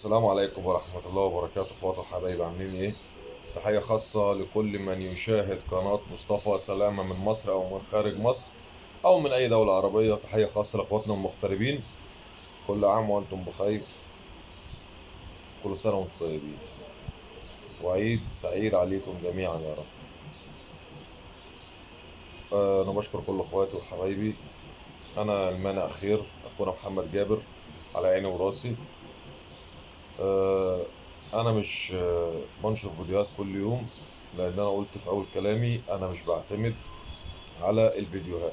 السلام عليكم ورحمة الله وبركاته. اخواتي وحبايبي عاملين ايه؟ تحية خاصة لكل من يشاهد قناة مصطفى سلامة من مصر او من خارج مصر او من اي دولة عربية. تحية خاصة لاخواتنا المغتربين. كل عام وانتم بخير. كل سنة وانتم طيبين، وعيد سعيد عليكم جميعا يا رب. انا بشكر كل اخواتي وحبايبي. انا المانع خير، اخونا محمد جابر، على عيني وراسي. آه، انا مش بنشر فيديوهات كل يوم، لان انا قلت في اول كلامي انا مش بعتمد على الفيديوهات،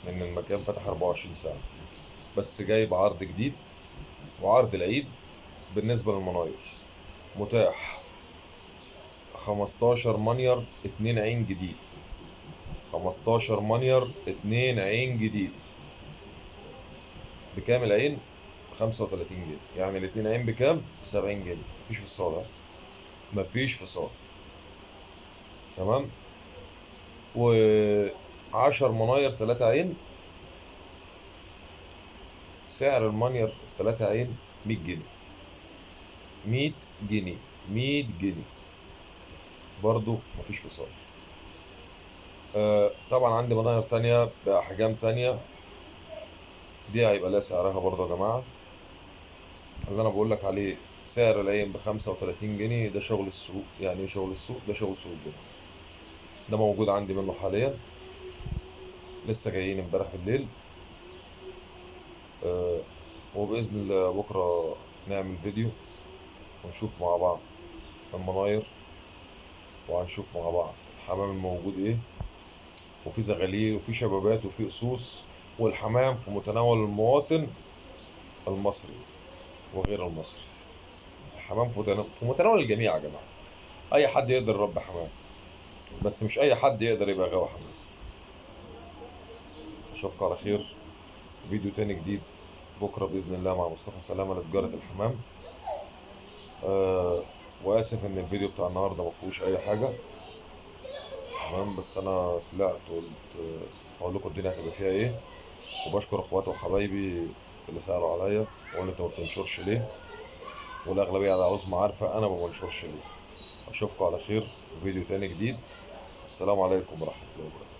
لان المكان فتح 24 ساعة. بس جايب عرض جديد، وعرض العيد بالنسبة للمناير متاح. 15 منير 2 عين جديد. 15 منير 2 عين جديد بكام العين؟ ب 35 جنيه. يعني الاتنين عين بكام؟ ب 70 جنيه. مفيش فصال، ها؟ مفيش فصال. تمام. و10 مناير 3 عين. سعر المنير 3 عين 100 جنيه. 100 جنيه. 100 جنيه. برضو مفيش فصال. طبعا عندي مناير تانية بأحجام تانية، دي هيبقى لها سعرها برضو يا جماعة. اللي أنا بقول لك عليه سعر العين ب35 جنيه، ده شغل السوق. يعني إيه شغل السوق؟ ده شغل سوق الجمعة. ده موجود عندي منه حاليا، لسه جايين امبارح بالليل. آه وبإذن الله بكرة نعمل فيديو ونشوف مع بعض المناير، وهنشوف مع بعض الحمام الموجود ايه، وفي زغاليل وفي شبابات وفي قصوص. والحمام في متناول المواطن المصري وغير المصري. الحمام في متناول الجميع يا جماعة. أي حد يقدر يربي حمام، بس مش أي حد يقدر يبقى غاوي حمام. أشوفكم على خير. فيديو تاني جديد بكرة بإذن الله مع مصطفى سلامة لتجارة الحمام. آه وآسف إن الفيديو بتاع النهاردة مفهوش أي حاجة. تمام. بس أنا طلعت قلت أقول لكم الدنيا هتبقى فيها إيه. وبشكر اخواتي وحبايبي اللي سألوا عليا وقالوا انت ما بتنشرش ليه، والاغلبيه على عظمى عارفه انا ما بنشرش ليه. اشوفكم على خير في فيديو تاني جديد. السلام عليكم ورحمه الله وبركاته.